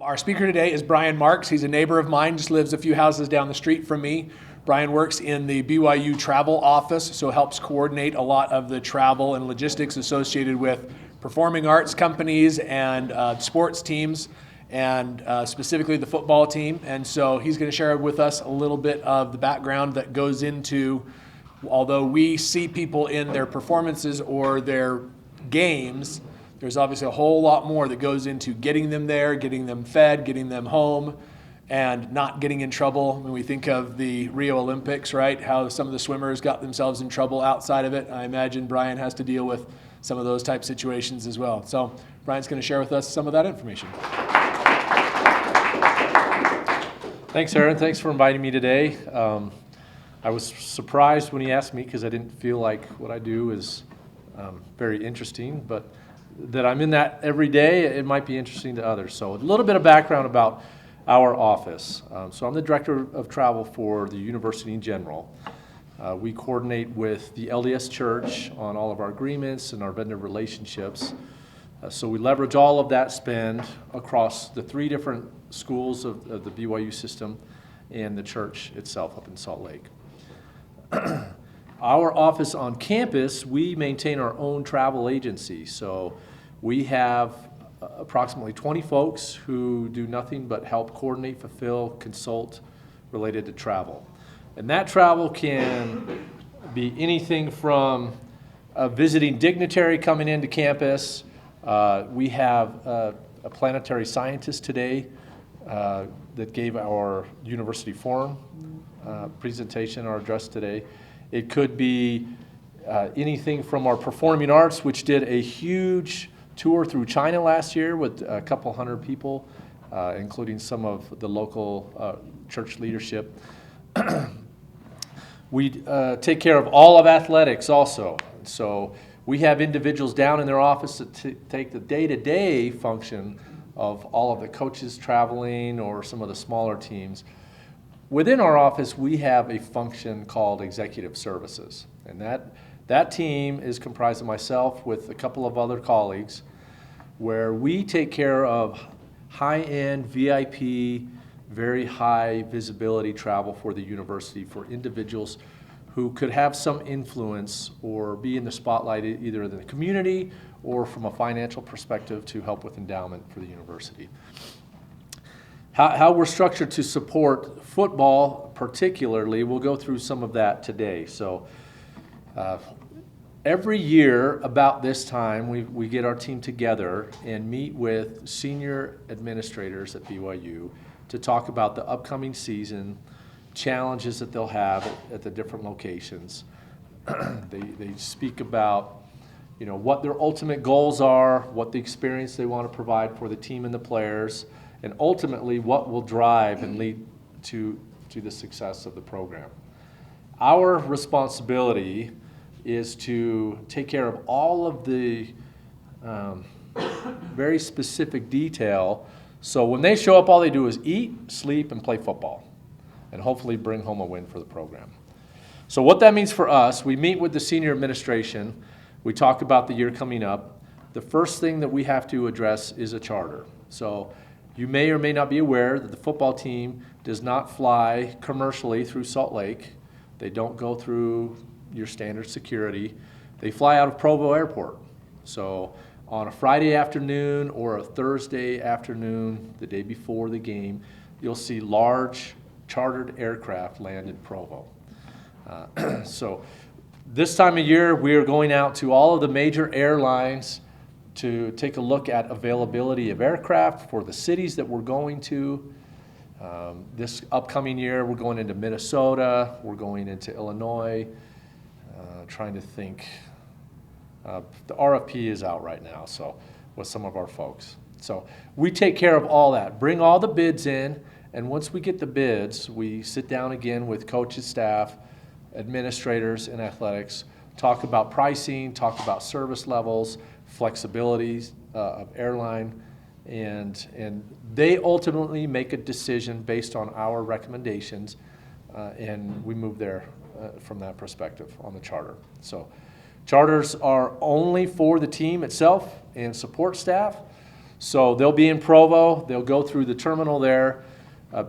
Our speaker today is Brian Marks. He's a neighbor of mine, just lives a few houses down the street from me. Brian works in the BYU travel office, so helps coordinate a lot of the travel and logistics associated with performing arts companies and sports teams, and specifically the football team. And so he's going to share with us a little bit of the background that goes into, although we see people in their performances or their games, there's obviously a whole lot more that goes into getting them there, getting them fed, getting them home, and not getting in trouble. When we think of the Rio Olympics, right, how some of the swimmers got themselves in trouble outside of it, I imagine Brian has to deal with some of those type situations as well. So Brian's going to share with us some of that information. Thanks, Aaron. Thanks for inviting me today. I was surprised when he asked me because I didn't feel like what I do is very interesting, but that I'm in that every day, it might be interesting to others. So a little bit of background about our office. So I'm the director of travel for the university in general. We coordinate with the LDS Church on all of our agreements and our vendor relationships. So we leverage all of that spend across the 3 different schools of the BYU system and the church itself up in Salt Lake. Our office on campus, we maintain our own travel agency. So we have approximately 20 folks who do nothing but help coordinate, fulfill, consult related to travel. And that travel can be anything from a visiting dignitary coming into campus. We have a planetary scientist today that gave our university forum presentation, our address today. It could be anything from our performing arts, which did a huge tour through China last year with a couple hundred people, including some of the local church leadership. We take care of all of athletics also. So we have individuals down in their office that take the day-to-day function of all of the coaches traveling or some of the smaller teams. Within our office, we have a function called executive services. And that team is comprised of myself with a couple of other colleagues, where we take care of high-end VIP, very high visibility travel for the university for individuals who could have some influence or be in the spotlight either in the community or from a financial perspective to help with endowment for the university. How we're structured to support football particularly, we'll go through some of that today. So every year about this time, we get our team together and meet with senior administrators at BYU to talk about the upcoming season, challenges that they'll have at the different locations. They speak about, what their ultimate goals are, what the experience they want to provide for the team and the players, and ultimately what will drive and lead to the success of the program. Our responsibility is to take care of all of the very specific detail. So when they show up, all they do is eat, sleep, and play football, and hopefully bring home a win for the program. So what that means for us, we meet with the senior administration. We talk about the year coming up. The first thing that we have to address is a charter. So you may or may not be aware that the football team does not fly commercially through Salt Lake. They don't go through your standard security. They fly out of Provo Airport. So on a Friday afternoon or a Thursday afternoon, the day before the game, you'll see large chartered aircraft land in Provo. So this time of year, we are going out to all of the major airlines to take a look at availability of aircraft for the cities that we're going to. This upcoming year, we're going into Minnesota, we're going into Illinois, trying to think. The RFP is out right now, so with some of our folks. So we take care of all that, bring all the bids in, and once we get the bids, we sit down again with coaches, staff, administrators, and athletics, talk about pricing, talk about service levels, flexibilities of airline, and they ultimately make a decision based on our recommendations, and we move there from that perspective on the charter. So charters are only for the team itself and support staff. So they'll be in Provo, they'll go through the terminal there.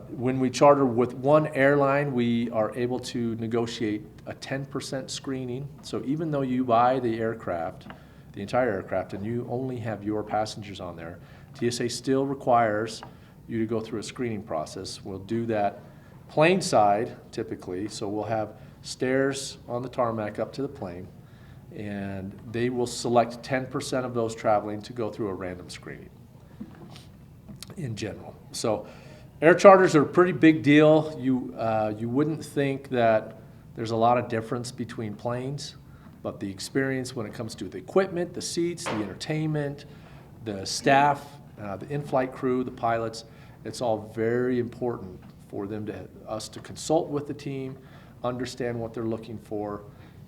When we charter with one airline, we are able to negotiate a 10% screening. So even though you buy the aircraft, the entire aircraft, and you only have your passengers on there, TSA still requires you to go through a screening process. We'll do that plane side typically, so we'll have stairs on the tarmac up to the plane, and they will select 10% of those traveling to go through a random screening in general. So air charters are a pretty big deal. You wouldn't think that there's a lot of difference between planes, but the experience when it comes to the equipment, the seats, the entertainment, the staff, the in-flight crew, the pilots, it's all very important for us to consult with the team, understand what they're looking for,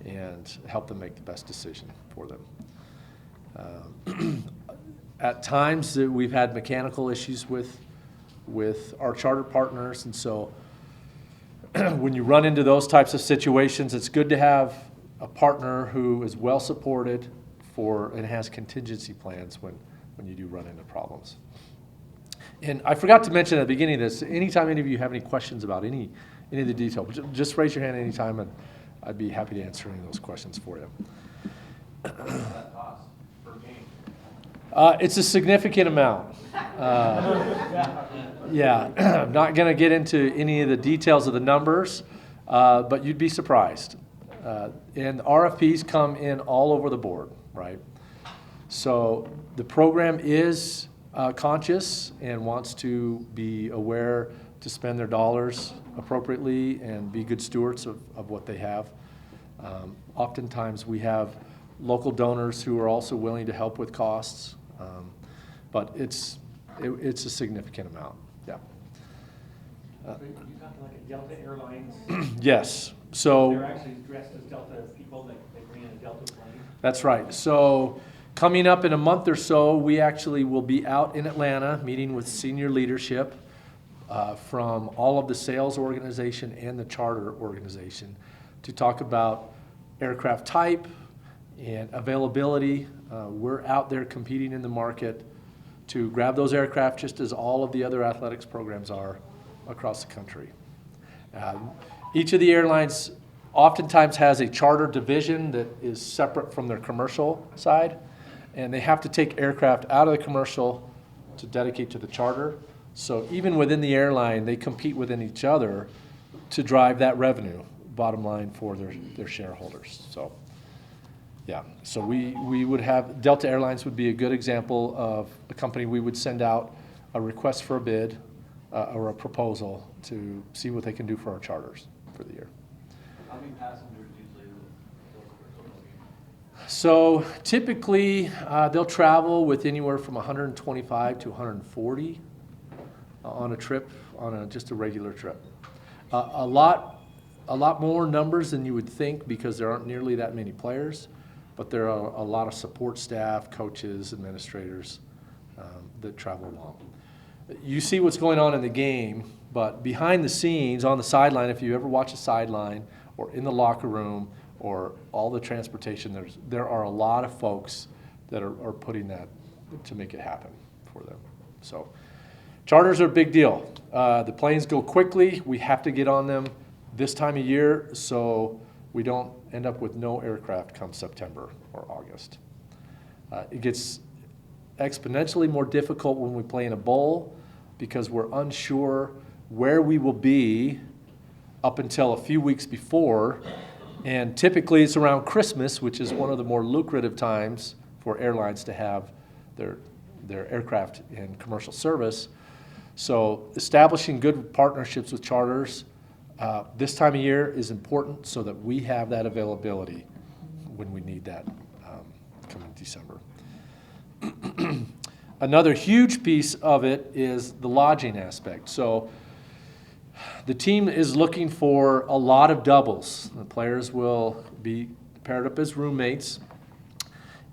and help them make the best decision for them. At times, we've had mechanical issues with our charter partners, and so when you run into those types of situations, it's good to have a partner who is well supported and has contingency plans when you do run into problems. And I forgot to mention at the beginning of this, anytime any of you have any questions about any of the detail, just raise your hand anytime, and I'd be happy to answer any of those questions for you. What does that cost per game? It's a significant amount. Yeah, I'm not going to get into any of the details of the numbers, but you'd be surprised. And RFPs come in all over the board, right? So the program is conscious and wants to be aware to spend their dollars appropriately and be good stewards of what they have. Oftentimes we have local donors who are also willing to help with costs, but it's a significant amount. Yeah. So you're talking like a Delta Airlines? Yes. So They're actually dressed as Delta people that they bring in a Delta plane? that's right. So coming up in a month or so, we actually will be out in Atlanta meeting with senior leadership from all of the sales organization and the charter organization to talk about aircraft type and availability. We're out there competing in the market to grab those aircraft just as all of the other athletics programs are across the country. Each of the airlines oftentimes has a charter division that is separate from their commercial side, and they have to take aircraft out of the commercial to dedicate to the charter. So even within the airline, they compete within each other to drive that revenue, bottom line, for their shareholders. So yeah, so we would have, Delta Airlines would be a good example of a company we would send out a request for a bid or a proposal to see what they can do for our charters for the year. How many passengers usually? So typically, they'll travel with anywhere from 125 to 140 on a trip, just a regular trip. A lot more numbers than you would think because there aren't nearly that many players, but there are a lot of support staff, coaches, administrators that travel along. You see what's going on in the game, but behind the scenes, on the sideline, if you ever watch a sideline or in the locker room or all the transportation, there are a lot of folks that are putting that to make it happen for them. So charters are a big deal. The planes go quickly. We have to get on them this time of year so we don't end up with no aircraft come September or August. It gets exponentially more difficult when we play in a bowl because we're unsure where we will be up until a few weeks before, and typically it's around Christmas, which is one of the more lucrative times for airlines to have their aircraft in commercial service. So establishing good partnerships with charters this time of year is important so that we have that availability when we need that coming December. Another huge piece of it is the lodging aspect. So the team is looking for a lot of doubles. The players will be paired up as roommates,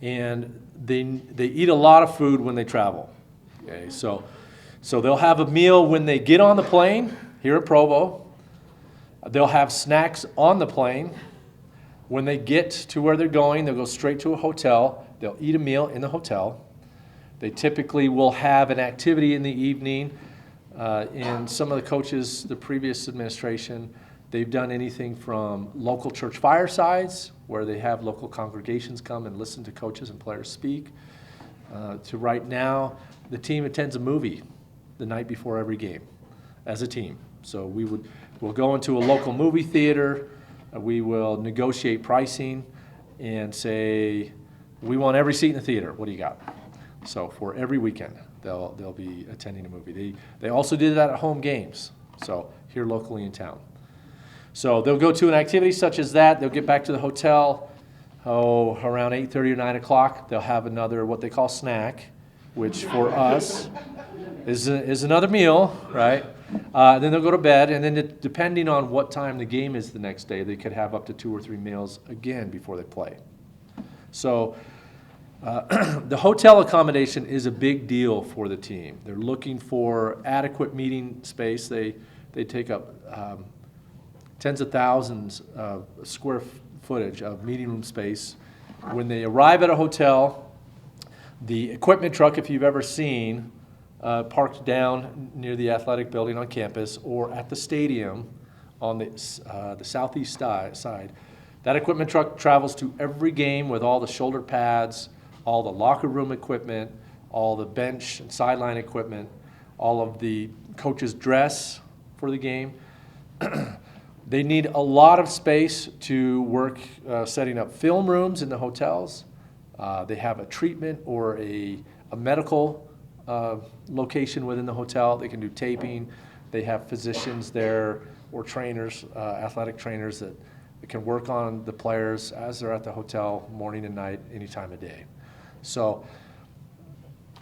and they eat a lot of food when they travel. Okay, so they'll have a meal when they get on the plane here at Provo. They'll have snacks on the plane. When they get to where they're going, they'll go straight to a hotel. They'll eat a meal in the hotel. They typically will have an activity in the evening. And some of the coaches, the previous administration, they've done anything from local church firesides, where they have local congregations come and listen to coaches and players speak, to right now, the team attends a movie the night before every game as a team. So we'll go into a local movie theater, we will negotiate pricing and say, we want every seat in the theater, what do you got? So for every weekend, they'll be attending a movie. They also did that at home games, so here locally in town. So they'll go to an activity such as that, they'll get back to the hotel, around 8:30 or 9 o'clock, they'll have another, what they call snack, which for us is another meal, right? Then they'll go to bed, and then depending on what time the game is the next day, they could have up to 2 or 3 meals again before they play. So the hotel accommodation is a big deal for the team. They're looking for adequate meeting space. They take up tens of thousands of square footage of meeting room space. When they arrive at a hotel, the equipment truck, if you've ever seen, parked down near the athletic building on campus or at the stadium on the southeast side, that equipment truck travels to every game with all the shoulder pads, all the locker room equipment, all the bench and sideline equipment, all of the coach's dress for the game. They need a lot of space to work setting up film rooms in the hotels. They have a treatment or a medical location within the hotel. They can do taping. They have physicians there or trainers, athletic trainers that can work on the players as they're at the hotel morning and night, any time of day. So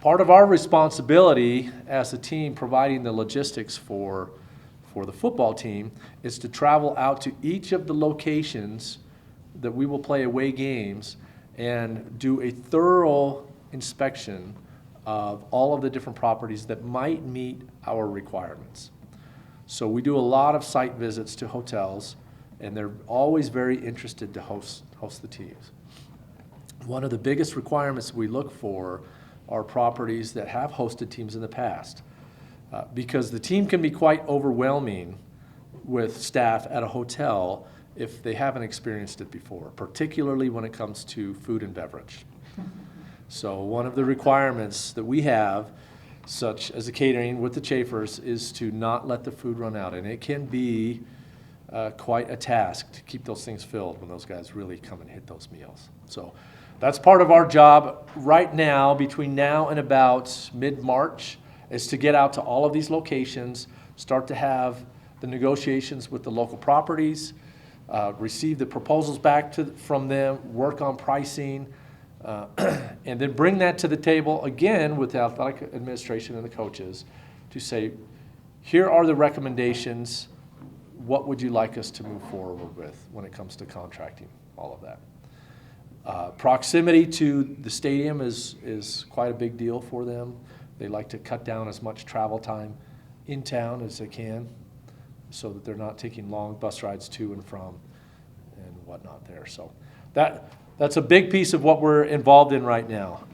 part of our responsibility as a team providing the logistics for the football team is to travel out to each of the locations that we will play away games and do a thorough inspection of all of the different properties that might meet our requirements. So we do a lot of site visits to hotels, and they're always very interested to host the teams. One of the biggest requirements we look for are properties that have hosted teams in the past, because the team can be quite overwhelming with staff at a hotel if they haven't experienced it before, particularly when it comes to food and beverage. So one of the requirements that we have, such as the catering with the Chafers, is to not let the food run out. And it can be quite a task to keep those things filled when those guys really come and hit those meals. So that's part of our job right now, between now and about mid-March, is to get out to all of these locations, start to have the negotiations with the local properties, receive the proposals back from them, work on pricing, and then bring that to the table again with the athletic administration and the coaches to say, here are the recommendations, what would you like us to move forward with when it comes to contracting, all of that. Proximity to the stadium is quite a big deal for them. They like to cut down as much travel time in town as they can so that they're not taking long bus rides to and from and whatnot there. So that's a big piece of what we're involved in right now.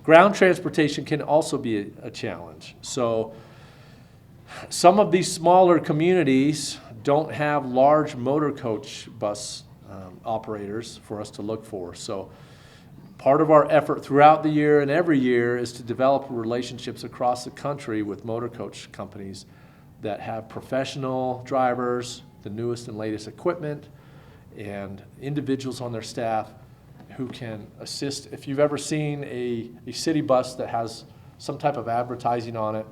Ground transportation can also be a challenge. So some of these smaller communities don't have large motor coach bus operators for us to look for. So part of our effort throughout the year and every year is to develop relationships across the country with motor coach companies that have professional drivers, the newest and latest equipment, and individuals on their staff who can assist. If you've ever seen a city bus that has some type of advertising on it,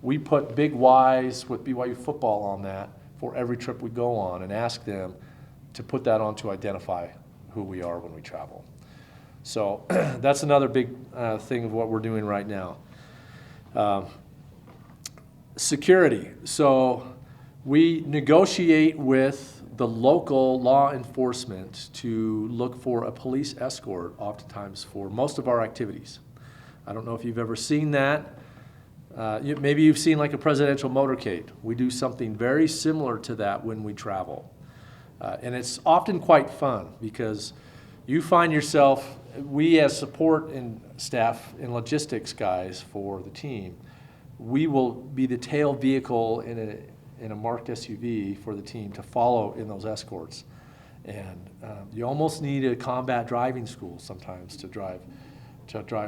we put big Ys with BYU football on that for every trip we go on and ask them to put that on to identify who we are when we travel. So that's another big thing of what we're doing right now. Security. So we negotiate with the local law enforcement to look for a police escort oftentimes for most of our activities. I don't know if you've ever seen that. Maybe you've seen like a presidential motorcade. We do something very similar to that when we travel. And it's often quite fun because you find yourself we as support and staff and logistics guys for the team, we will be the tail vehicle in a marked SUV for the team to follow in those escorts. And you almost need a combat driving school sometimes to drive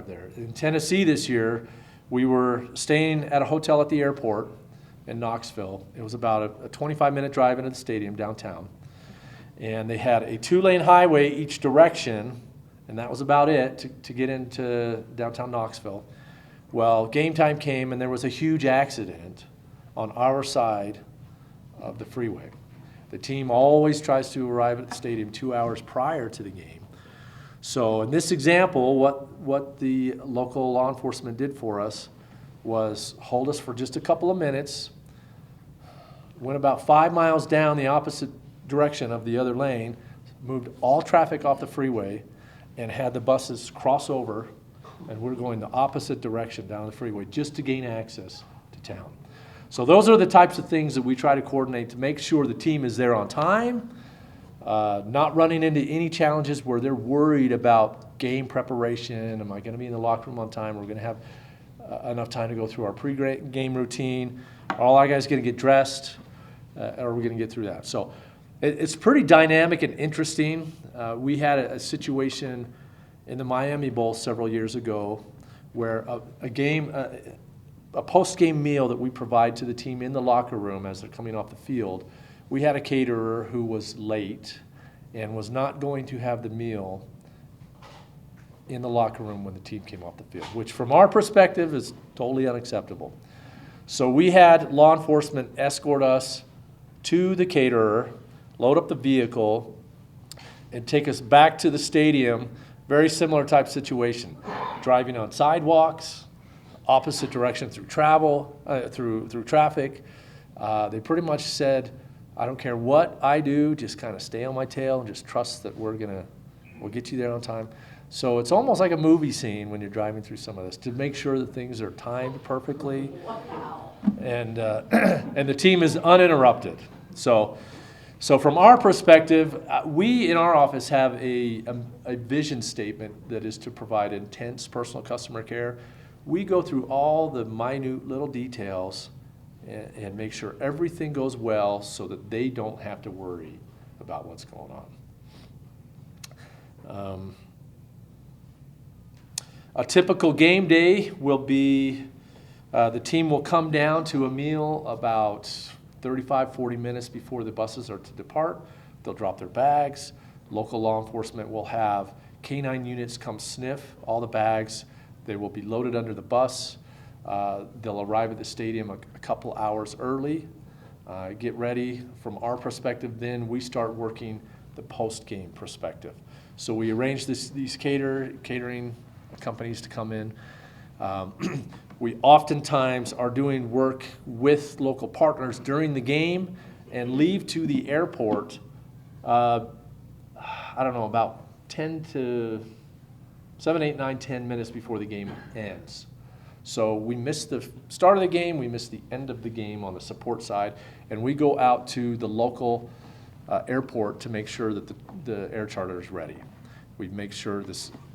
there. In Tennessee this year, we were staying at a hotel at the airport in Knoxville. It was about a 25-minute drive into the stadium downtown. And they had a 2-lane highway each direction, and that was about it to get into downtown Knoxville. Well, game time came, and there was a huge accident on our side of the freeway. The team always tries to arrive at the stadium 2 hours prior to the game. So in this example, what the local law enforcement did for us was hold us for just a couple of minutes, went about 5 miles down the opposite direction of the other lane, moved all traffic off the freeway, and had the buses cross over, and we're going the opposite direction down the freeway just to gain access to town. So those are the types of things that we try to coordinate to make sure the team is there on time, not running into any challenges where they're worried about game preparation. Am I going to be in the locker room on time? We're going to have enough time to go through our pre-game routine. Are all our guys going to get dressed? Are we going to get through that? So it's pretty dynamic and interesting. We had a situation in the Miami Bowl several years ago where a post-game meal that we provide to the team in the locker room as they're coming off the field, we had a caterer who was late and was not going to have the meal in the locker room when the team came off the field, which from our perspective is totally unacceptable. So we had law enforcement escort us to the caterer, load up the vehicle, and take us back to the stadium. Very similar type situation, driving on sidewalks, opposite direction through through traffic. They pretty much said, I don't care what I do, just kind of stay on my tail and just trust that we'll get you there on time. So it's almost like a movie scene when you're driving through some of this to make sure that things are timed perfectly, and the team is uninterrupted. So from our perspective, we in our office have a vision statement that is to provide intense personal customer care. We go through all the minute little details and make sure everything goes well so that they don't have to worry about what's going on. A typical game day will be the team will come down to a meal about 35, 40 minutes before the buses are to depart. They'll drop their bags. Local law enforcement will have canine units come sniff all the bags. They will be loaded under the bus. They'll arrive at the stadium a couple hours early, get ready. From our perspective, then we start working the post-game perspective. So we arrange these catering companies to come in. We oftentimes are doing work with local partners during the game and leave to the airport, I don't know, about 7, 8, 9, 10 minutes before the game ends. So we miss the start of the game, we miss the end of the game on the support side, and we go out to the local airport to make sure that the air charter is ready. We make sure the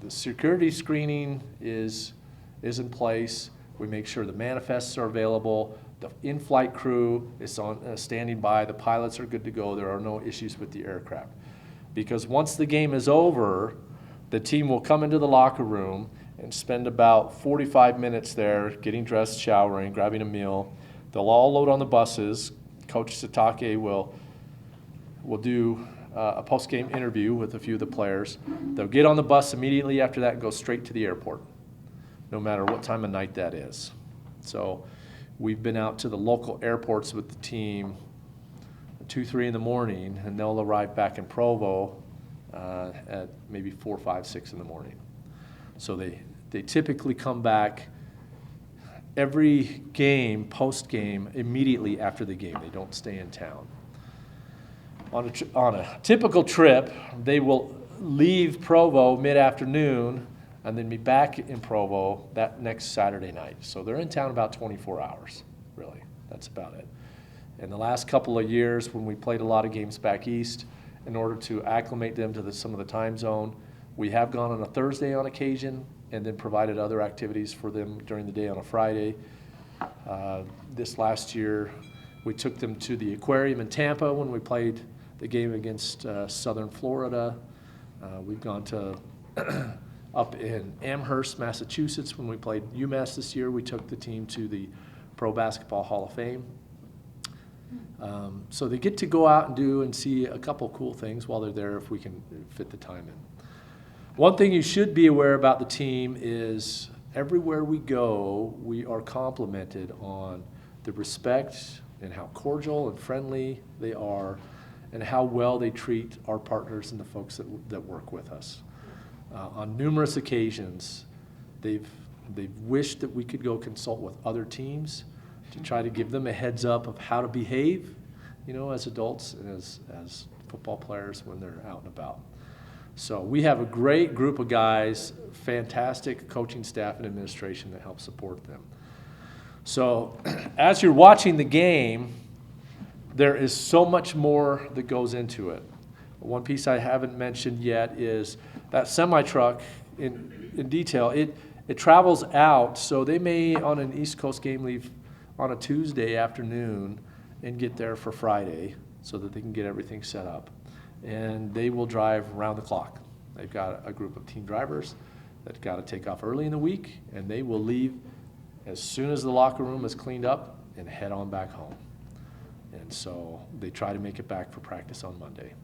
security screening is in place. We make sure the manifests are available. The in-flight crew is standing by. The pilots are good to go. There are no issues with the aircraft. Because once the game is over, the team will come into the locker room and spend about 45 minutes there getting dressed, showering, grabbing a meal. They'll all load on the buses. Coach Satake will do a post-game interview with a few of the players. They'll get on the bus immediately after that and go straight to the airport, no matter what time of night that is. So we've been out to the local airports with the team 2, 3 in the morning, and they'll arrive back in Provo at maybe 4, 5, 6 in the morning. So they typically come back every game, post-game, immediately after the game. They don't stay in town. On a typical trip, they will leave Provo mid-afternoon and then be back in Provo that next Saturday night. So they're in town about 24 hours, really. That's about it. In the last couple of years, when we played a lot of games back east, in order to acclimate them to some of the time zone, We have gone on a Thursday on occasion and then provided other activities for them during the day on a Friday. This last year, we took them to the aquarium in Tampa when we played the game against Southern Florida. We've gone to up in Amherst, Massachusetts, when we played UMass this year. We took the team to the Pro Basketball Hall of Fame. So they get to go out and do and see a couple cool things while they're there if we can fit the time in. One thing you should be aware about the team is everywhere we go, we are complimented on the respect and how cordial and friendly they are and how well they treat our partners and the folks that work with us. On numerous occasions, they've wished that we could go consult with other teams to try to give them a heads up of how to behave, as adults and as football players when they're out and about. So we have a great group of guys, fantastic coaching staff and administration that help support them. So as you're watching the game, there is so much more that goes into it. One piece I haven't mentioned yet is that semi-truck in detail. It travels out, so they may on an East Coast game leave on a Tuesday afternoon and get there for Friday so that they can get everything set up. And they will drive around the clock. They've got a group of team drivers that got to take off early in the week, and they will leave as soon as the locker room is cleaned up and head on back home. And so they try to make it back for practice on Monday.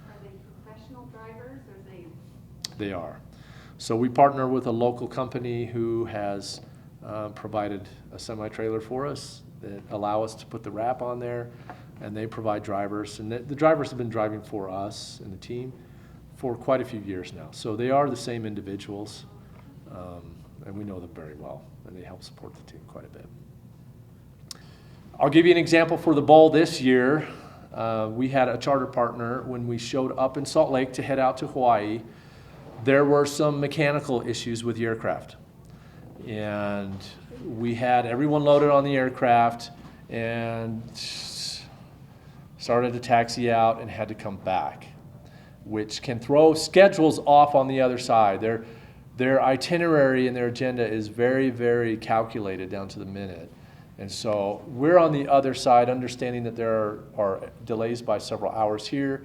Are they professional drivers or they? They are. So we partner with a local company who has provided a semi-trailer for us that allow us to put the wrap on there, and they provide drivers. And the drivers have been driving for us and the team for quite a few years now. So they are the same individuals, and we know them very well, and they help support the team quite a bit. I'll give you an example for the bowl this year. We had a charter partner when we showed up in Salt Lake to head out to Hawaii. There were some mechanical issues with the aircraft. And we had everyone loaded on the aircraft and started to taxi out and had to come back, which can throw schedules off on the other side. Their itinerary and their agenda is very, very calculated down to the minute. And so we're on the other side, understanding that there are delays by several hours here,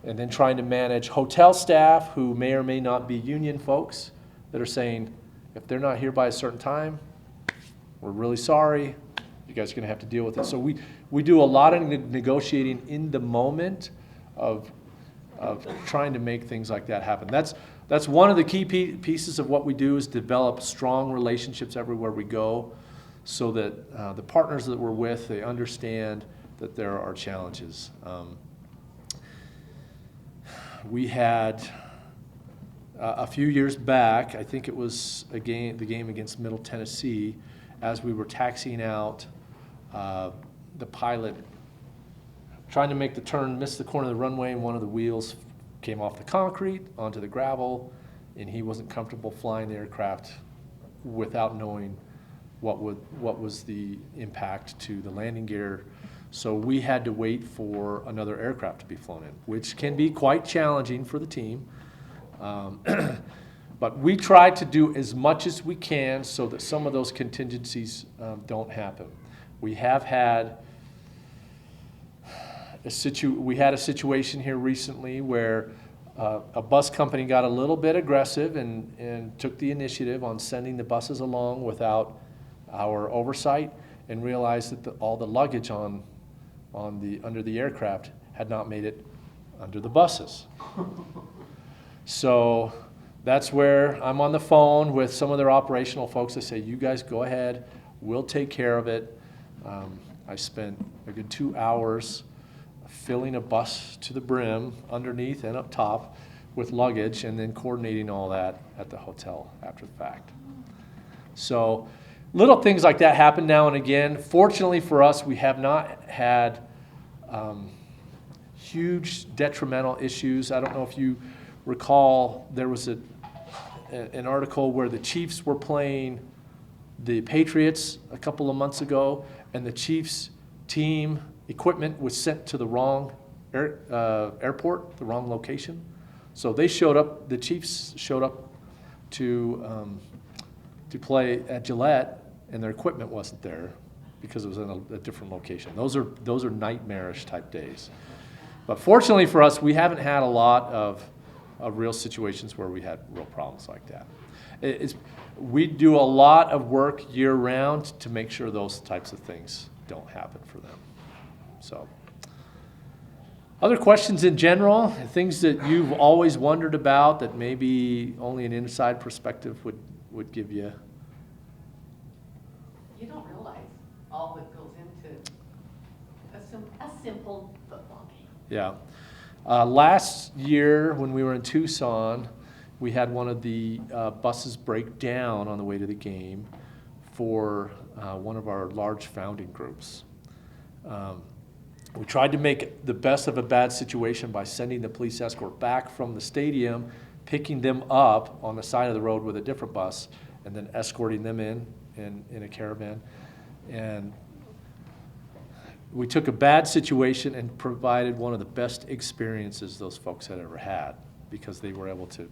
and then trying to manage hotel staff who may or may not be union folks that are saying, if they're not here by a certain time, we're really sorry. You guys are going to have to deal with it. So we do a lot of negotiating in the moment of trying to make things like that happen. That's one of the key pieces of what we do is develop strong relationships everywhere we go so that the partners that we're with, they understand that there are challenges. We had a few years back, I think it was the game against Middle Tennessee, as we were taxiing out, the pilot trying to make the turn, missed the corner of the runway, and one of the wheels came off the concrete onto the gravel, and he wasn't comfortable flying the aircraft without knowing what was the impact to the landing gear. So we had to wait for another aircraft to be flown in, which can be quite challenging for the team. But we try to do as much as we can so that some of those contingencies don't happen. We have had a situation here recently where a bus company got a little bit aggressive and took the initiative on sending the buses along without our oversight, and realized that all the luggage under the aircraft had not made it under the buses. So that's where I'm on the phone with some of their operational folks. They say, you guys go ahead, we'll take care of it. I spent a good 2 hours filling a bus to the brim underneath and up top with luggage, and then coordinating all that at the hotel after the fact. So little things like that happen now and again. Fortunately for us, we have not had huge detrimental issues. I don't know if you recall, there was an article where the Chiefs were playing the Patriots a couple of months ago, and the Chiefs team equipment was sent to the wrong airport, the wrong location. So they showed up, the Chiefs showed up to play at Gillette, and their equipment wasn't there because it was in a different location. Those are nightmarish type days. But fortunately for us, we haven't had a lot of real situations where we had real problems like that. We do a lot of work year round to make sure those types of things don't happen for them. So, other questions in general, things that you've always wondered about that maybe only an inside perspective would give you? You don't realize all that goes into a simple football game. Yeah. Last year, when we were in Tucson, we had one of the buses break down on the way to the game for one of our large founding groups. We tried to make the best of a bad situation by sending the police escort back from the stadium, picking them up on the side of the road with a different bus, and then escorting them in a caravan. And we took a bad situation and provided one of the best experiences those folks had ever had because they were able to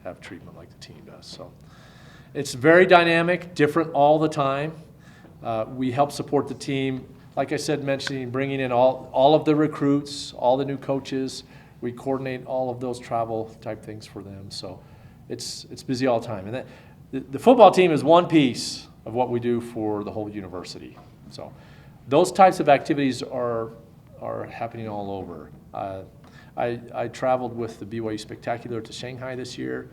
have treatment like the team does. So it's very dynamic, different all the time. We help support the team, like I said, mentioning bringing in all of the recruits, all the new coaches. We coordinate all of those travel type things for them. So it's busy all the time. And the football team is one piece of what we do for the whole university. So those types of activities are happening all over. I traveled with the BYU Spectacular to Shanghai this year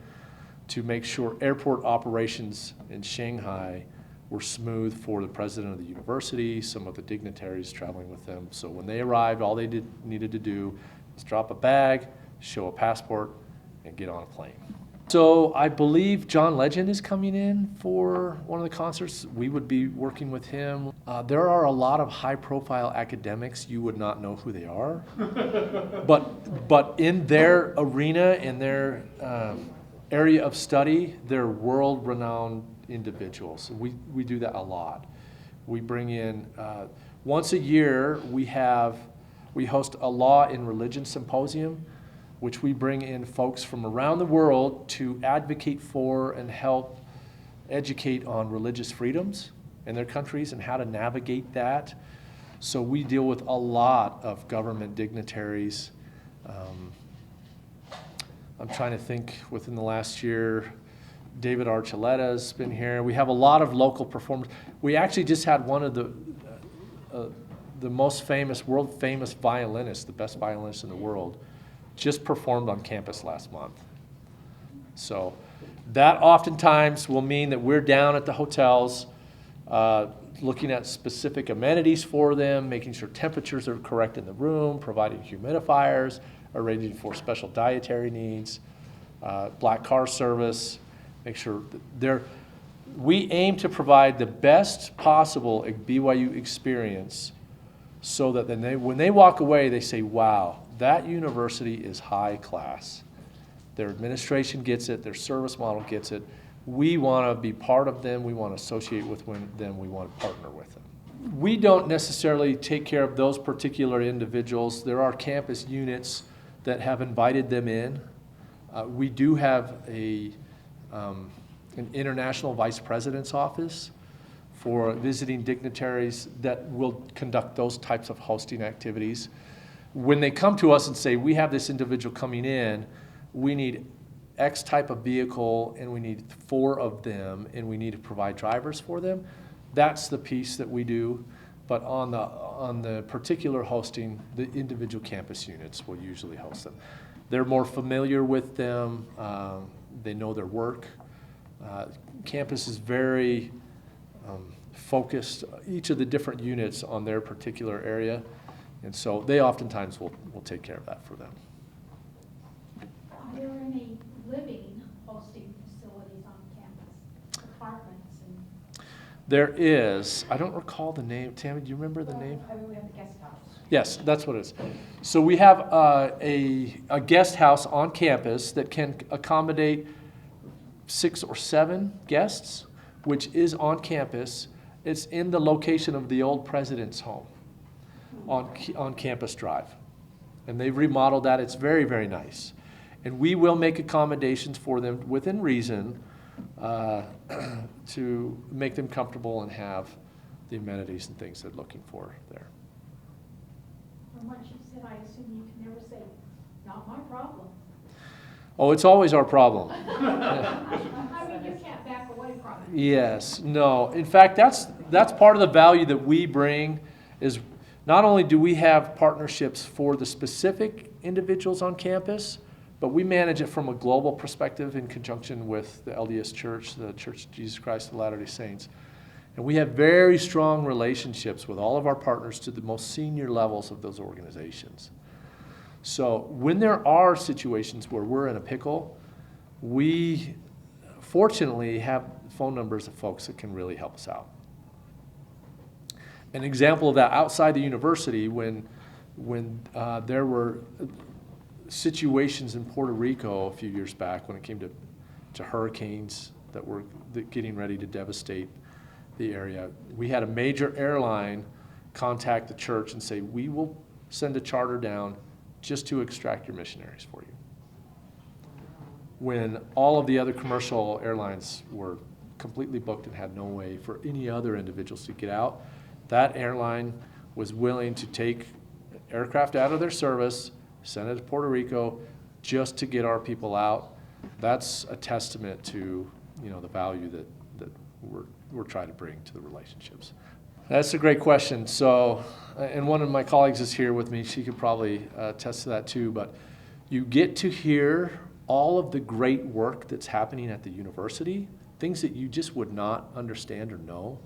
to make sure airport operations in Shanghai were smooth for the president of the university, some of the dignitaries traveling with them. So when they arrived, all they needed to do was drop a bag, show a passport, and get on a plane. So I believe John Legend is coming in for one of the concerts. We would be working with him. There are a lot of high-profile academics. You would not know who they are. But in their arena, in their area of study, they're world-renowned individuals. We do that a lot. We bring in, once a year, we host a law and religion symposium, which we bring in folks from around the world to advocate for and help educate on religious freedoms in their countries and how to navigate that. So we deal with a lot of government dignitaries. I'm trying to think within the last year, David Archuleta's been here. We have a lot of local performers. We actually just had one of the most famous, world famous violinists, the best violinist in the world, just performed on campus last month. So that oftentimes will mean that we're down at the hotels looking at specific amenities for them, making sure temperatures are correct in the room, providing humidifiers, arranging for special dietary needs, black car service, make sure that we aim to provide the best possible BYU experience so that then when they walk away, they say, wow, that university is high class. Their administration gets it, their service model gets it. We want to be part of them, we want to associate with them, we want to partner with them. We don't necessarily take care of those particular individuals. There are campus units that have invited them in. We do have an international vice president's office for visiting dignitaries that will conduct those types of hosting activities. When they come to us and say, we have this individual coming in, we need X type of vehicle and we need 4 of them and we need to provide drivers for them, that's the piece that we do. But on the particular hosting, the individual campus units will usually host them. They're more familiar with them, they know their work. Campus is very focused, each of the different units on their particular area, and so they oftentimes will take care of that for them. Are there any living hosting facilities on campus, apartments and? There is, I don't recall the name. Tammy, do you remember the name? I mean, we have the guest house. Yes, that's what it is. So we have a guest house on campus that can accommodate 6 or 7 guests, which is on campus. It's in the location of the old president's home on Campus Drive. And they've remodeled that. It's very, very nice. And we will make accommodations for them within reason to make them comfortable and have the amenities and things they're looking for there. And once you said, I assume you can never say, not my problem. Oh, it's always our problem. I mean, you can't back away from it. Yes, no. In fact, that's part of the value that we bring is not only do we have partnerships for the specific individuals on campus, but we manage it from a global perspective in conjunction with the LDS Church, the Church of Jesus Christ of Latter-day Saints. And we have very strong relationships with all of our partners to the most senior levels of those organizations. So when there are situations where we're in a pickle, we fortunately have phone numbers of folks that can really help us out. An example of that outside the university, when there were situations in Puerto Rico a few years back when it came to hurricanes that were getting ready to devastate the area, we had a major airline contact the church and say, we will send a charter down just to extract your missionaries for you. When all of the other commercial airlines were completely booked and had no way for any other individuals to get out, that airline was willing to take aircraft out of their service, send it to Puerto Rico just to get our people out. That's a testament to, the value that we're trying to bring to the relationships. That's a great question. So, and one of my colleagues is here with me. She could probably attest to that too. But you get to hear all of the great work that's happening at the university, things that you just would not understand or know,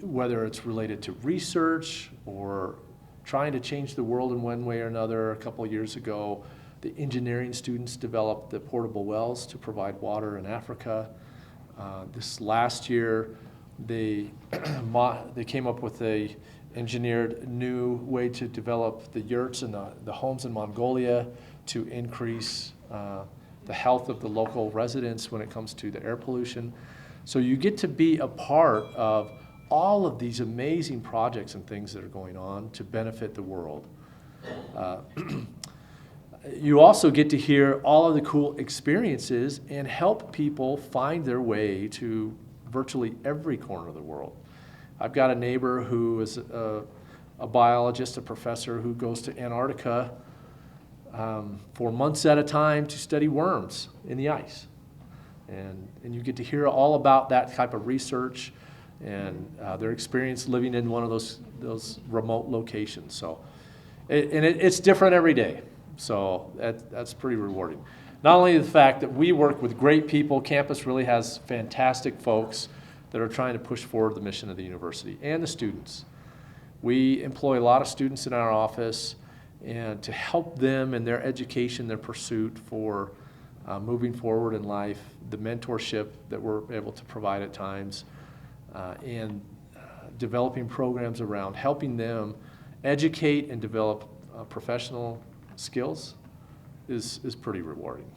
whether it's related to research or trying to change the world in one way or another. A couple of years ago, the engineering students developed the portable wells to provide water in Africa. This last year, they came up with a engineered new way to develop the yurts and the homes in Mongolia to increase the health of the local residents when it comes to the air pollution. So you get to be a part of all of these amazing projects and things that are going on to benefit the world. You also get to hear all of the cool experiences and help people find their way to virtually every corner of the world. I've got a neighbor who is a biologist, a professor who goes to Antarctica for months at a time to study worms in the ice. And you get to hear all about that type of research and their experience living in one of those remote locations. So, it's different every day. So that's pretty rewarding. Not only the fact that we work with great people, campus really has fantastic folks that are trying to push forward the mission of the university and the students. We employ a lot of students in our office and to help them in their education, their pursuit for moving forward in life, the mentorship that we're able to provide at times, and developing programs around helping them educate and develop professional skills is pretty rewarding.